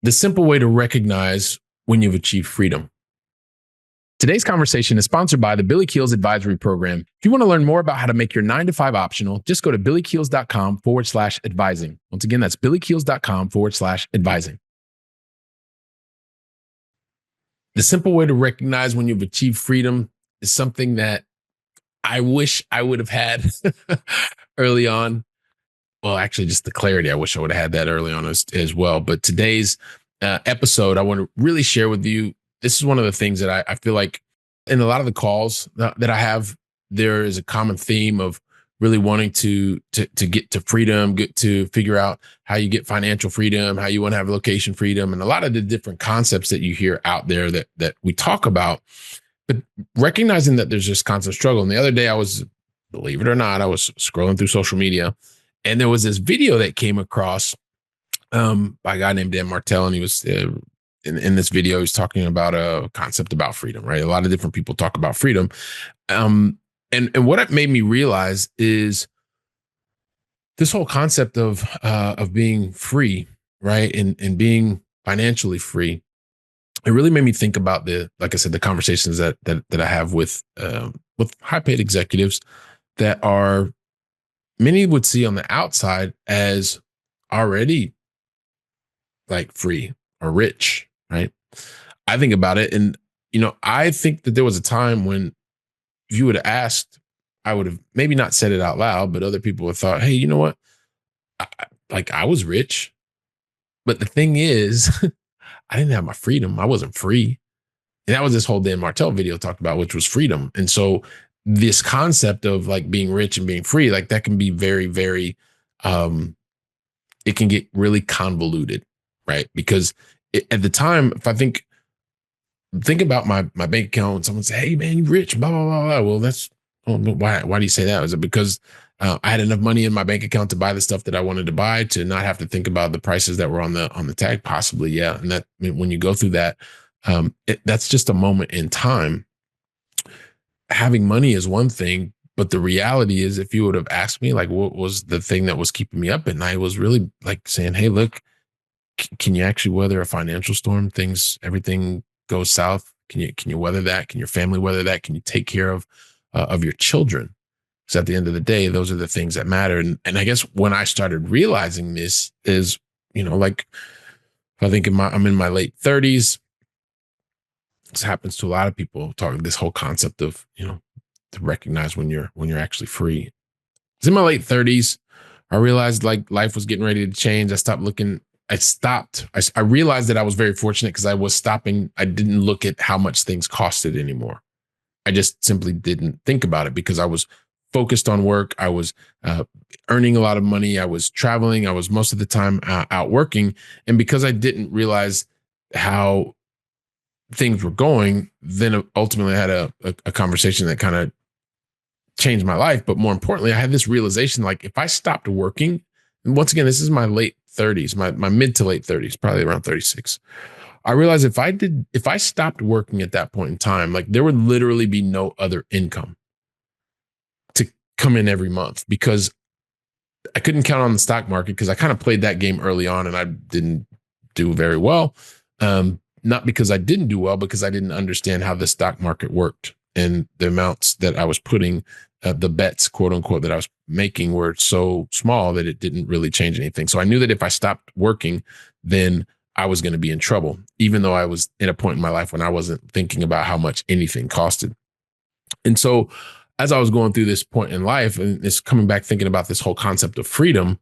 the simple way to recognize when you've achieved freedom. Today's conversation is sponsored by the Billy Keels Advisory Program. If you want to learn more about how to make your 9-to-5 optional, just go to billykeels.com/advising. Once again, that's billykeels.com/advising. The simple way to recognize when you've achieved freedom is something that I wish I would have had early on. Well, actually, just the clarity. I wish I would have had that early on as well. But today's episode, I want to really share with you. This is one of the things that I feel like in a lot of the calls that I have, there is a common theme of really wanting to get to freedom, get to figure out how you get financial freedom, how you want to have location freedom, and a lot of the different concepts that you hear out there that we talk about. But recognizing that there's this constant struggle. And the other day, believe it or not, I was scrolling through social media, and there was this video that came across by a guy named Dan Martell, and he was in this video, he's talking about a concept about freedom, right? A lot of different people talk about freedom. And what it made me realize is this whole concept of being free, right? And being financially free. It really made me think about like I said, the conversations that I have with high paid executives that are, many would see on the outside as already like free or rich, right? I think about it, and I think that there was a time when if you would have asked, I would have maybe not said it out loud, but other people would have thought, hey, you know what? I was rich, but the thing is, I didn't have my freedom. I wasn't free. And that was this whole Dan Martell video talked about, which was freedom. And so this concept of like being rich and being free, like that can be very, very, it can get really convoluted, right? Because at the time, if I think about my bank account, someone say, hey man, you're rich, blah, blah, blah, blah. Well, why do you say that? Is it because I had enough money in my bank account to buy the stuff that I wanted to buy, to not have to think about the prices that were on the tag? Possibly. Yeah. And that, when you go through that, that's just a moment in time. Having money is one thing, but the reality is, if you would have asked me, like, what was the thing that was keeping me up at night, was really like saying, hey, look, can you actually weather a financial storm? Everything goes south. Can you weather that? Can your family weather that? Can you take care of your children? Because at the end of the day, those are the things that matter. And I guess when I started realizing this is, like, I think I'm in my late 30s. This happens to a lot of people, talking this whole concept of, to recognize when you're actually free. It's in my late 30s. I realized like life was getting ready to change. I realized that I was very fortunate because I was stopping. I didn't look at how much things costed anymore. I just simply didn't think about it because I was focused on work. I was earning a lot of money. I was traveling. I was most of the time out working. And because I didn't realize how things were going, then ultimately I had a conversation that kind of changed my life. But more importantly, I had this realization, like if I stopped working, and once again, this is my late 30s, my mid to late 30s, probably around 36. I realized if I stopped working at that point in time, like there would literally be no other income to come in every month, because I couldn't count on the stock market, because I kind of played that game early on and I didn't do very well. Not because I didn't do well, because I didn't understand how the stock market worked, and the amounts that I was putting, the bets, quote unquote, that I was making were so small that it didn't really change anything. So I knew that if I stopped working, then I was going to be in trouble, even though I was in a point in my life when I wasn't thinking about how much anything costed. And so as I was going through this point in life, and it's coming back thinking about this whole concept of freedom,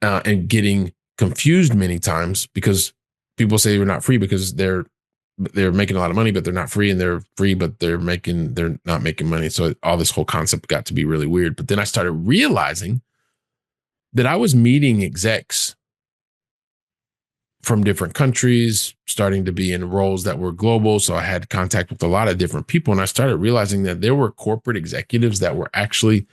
and getting confused many times, because people say you're not free because they're making a lot of money, but they're not free, and they're free, but they're not making money. So all this whole concept got to be really weird. But then I started realizing that I was meeting execs from different countries, starting to be in roles that were global. So I had contact with a lot of different people. And I started realizing that there were corporate executives that were actually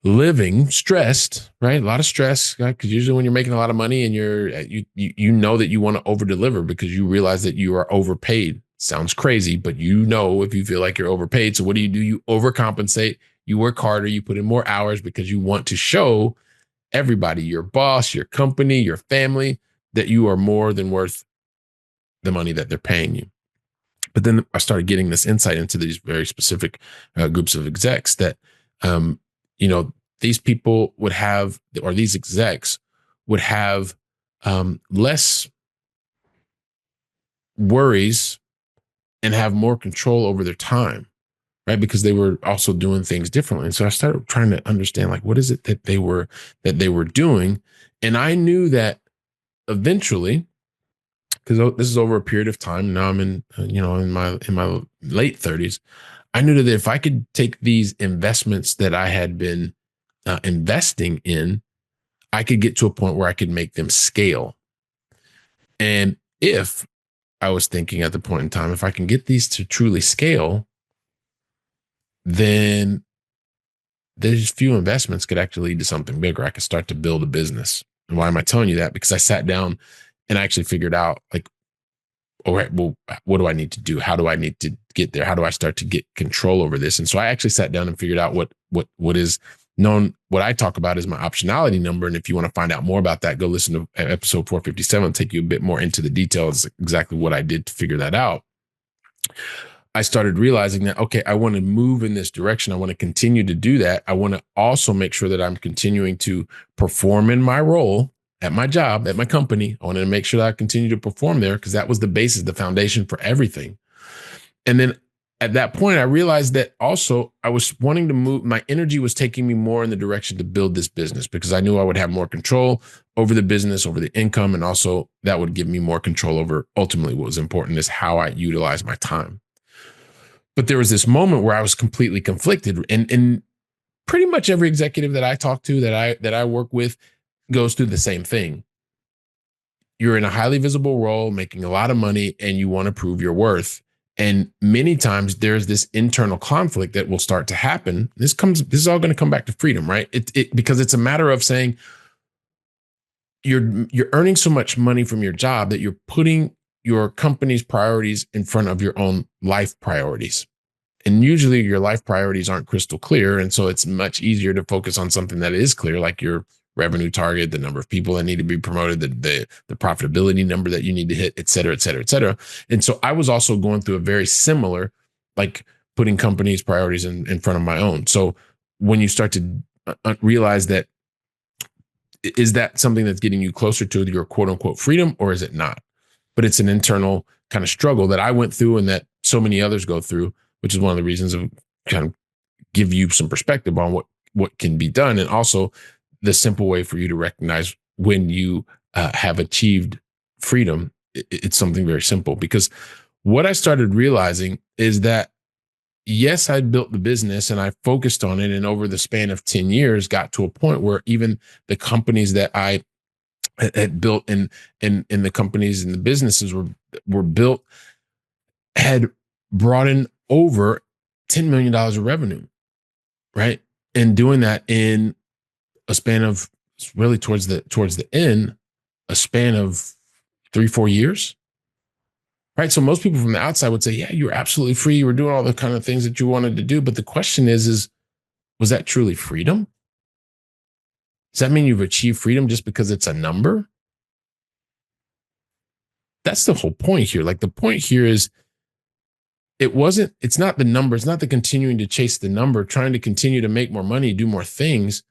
living stressed, right? A lot of stress, because usually when you're making a lot of money and you know that you want to over deliver because you realize that you are overpaid. Sounds crazy, but if you feel like you're overpaid. So what do? You overcompensate, you work harder, you put in more hours because you want to show everybody, your boss, your company, your family, that you are more than worth the money that they're paying you. But then I started getting this insight into these very specific groups of execs that, um, these people would have, or these execs would have less worries and have more control over their time, right? Because they were also doing things differently. And so I started trying to understand, like, what is it that they were doing? And I knew that eventually, because this is over a period of time. Now I'm in my late 30s. I knew that if I could take these investments that I had been investing in, I could get to a point where I could make them scale. And if I was thinking at the point in time, if I can get these to truly scale, then there's few investments could actually lead to something bigger. I could start to build a business. And why am I telling you that? Because I sat down and I actually figured out, like, all right, well, what do I need to do? How do I need to get there? How do I start to get control over this? And so I actually sat down and figured out what is known. What I talk about is my optionality number. And if you want to find out more about that, go listen to episode 457. I'll take you a bit more into the details, exactly what I did to figure that out. I started realizing that, okay, I want to move in this direction. I want to continue to do that. I want to also make sure that I'm continuing to perform in my role at my job, at my company. I wanted to make sure that I continue to perform there because that was the basis, the foundation for everything. And then at that point, I realized that also I was wanting to move. My energy was taking me more in the direction to build this business because I knew I would have more control over the business, over the income. And also that would give me more control over ultimately what was important is how I utilize my time. But there was this moment where I was completely conflicted. And pretty much every executive that I talk to, that I work with, goes through the same thing. You're in a highly visible role, making a lot of money, and you want to prove your worth. And many times there's this internal conflict that will start to happen. This is all going to come back to freedom, right? Because it's a matter of saying you're earning so much money from your job that you're putting your company's priorities in front of your own life priorities. And usually your life priorities aren't crystal clear. And so it's much easier to focus on something that is clear, like your revenue target, the number of people that need to be promoted, the profitability number that you need to hit, et cetera, et cetera, et cetera. And so I was also going through a very similar, like putting companies' priorities in front of my own. So when you start to realize that, is that something that's getting you closer to your quote unquote freedom, or is it not? But it's an internal kind of struggle that I went through and that so many others go through, which is one of the reasons of kind of give you some perspective on what can be done. And also the simple way for you to recognize when you have achieved freedom. It's something very simple, because what I started realizing is that, yes, I built the business and I focused on it. And over the span of 10 years, got to a point where even the companies that I had built and the companies and the businesses were built had brought in over $10 million of revenue, right? And doing that in a span of, really towards the end, a span of 3-4 years, right? So most people from the outside would say, yeah, you were absolutely free. You were doing all the kind of things that you wanted to do. But the question is, was that truly freedom? Does that mean you've achieved freedom just because it's a number? That's the whole point here. Like, the point here is, it's not the number. It's not the continuing to chase the number, trying to continue to make more money, do more things.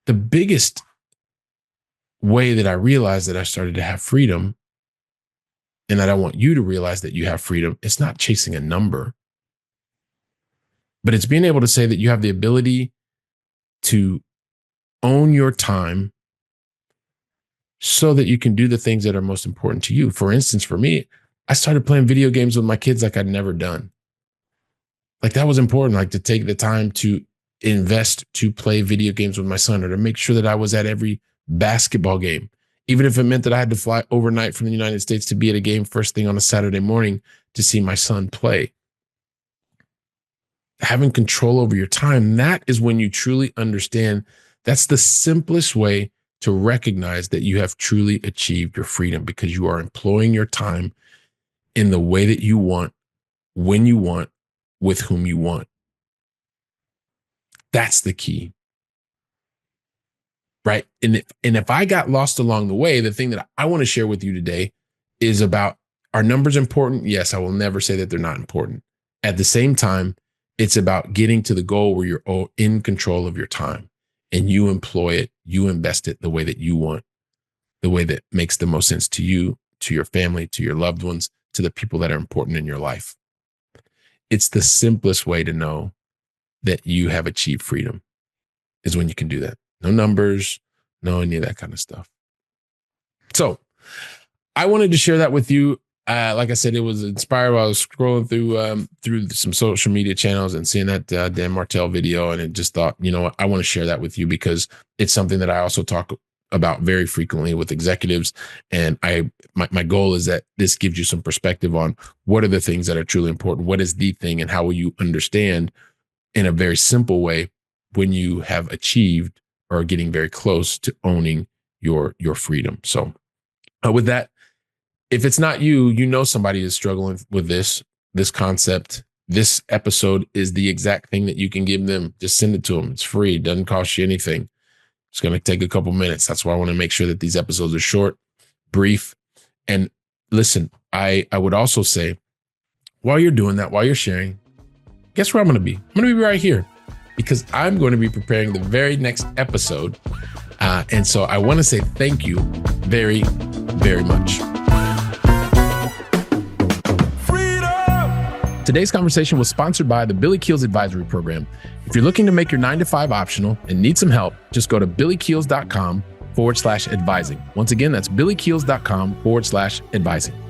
The biggest way that I realized that I started to have freedom, and that I want you to realize that you have freedom, it's not chasing a number, but it's being able to say that you have the ability to own your time so that you can do the things that are most important to you. For instance, for me, I started playing video games with my kids like I'd never done. Like, that was important, like to take the time to invest to play video games with my son, or to make sure that I was at every basketball game, even if it meant that I had to fly overnight from the United States to be at a game first thing on a Saturday morning to see my son play. Having control over your time, that is when you truly understand. That's the simplest way to recognize that you have truly achieved your freedom, because you are employing your time in the way that you want, when you want, with whom you want. That's the key. right? And if I got lost along the way, the thing that I want to share with you today is about, are numbers important? Yes, I will never say that they're not important. At the same time, it's about getting to the goal where you're in control of your time and you employ it, you invest it the way that you want, the way that makes the most sense to you, to your family, to your loved ones, to the people that are important in your life. It's the simplest way to know that you have achieved freedom is when you can do that. No numbers, no any of that kind of stuff. So I wanted to share that with you. Like I said, it was inspired while I was scrolling through some social media channels and seeing that Dan Martell video, and it just thought, you know what, I want to share that with you because it's something that I also talk about very frequently with executives. And my goal is that this gives you some perspective on what are the things that are truly important, what is the thing, and how will you understand in a very simple way when you have achieved or are getting very close to owning your freedom. So with that, if it's not you, you know somebody is struggling with this concept. This episode is the exact thing that you can give them. Just send it to them. It's free. It doesn't cost you anything. It's going to take a couple minutes. That's why I want to make sure that these episodes are short, brief. And listen, I would also say, while you're doing that, while you're sharing, guess where I'm going to be? I'm going to be right here because I'm going to be preparing the very next episode. And so I want to say thank you very, very much. Today's conversation was sponsored by the Billy Keels Advisory Program. If you're looking to make your 9-to-5 optional and need some help, just go to billykeels.com/advising. Once again, that's billykeels.com/advising.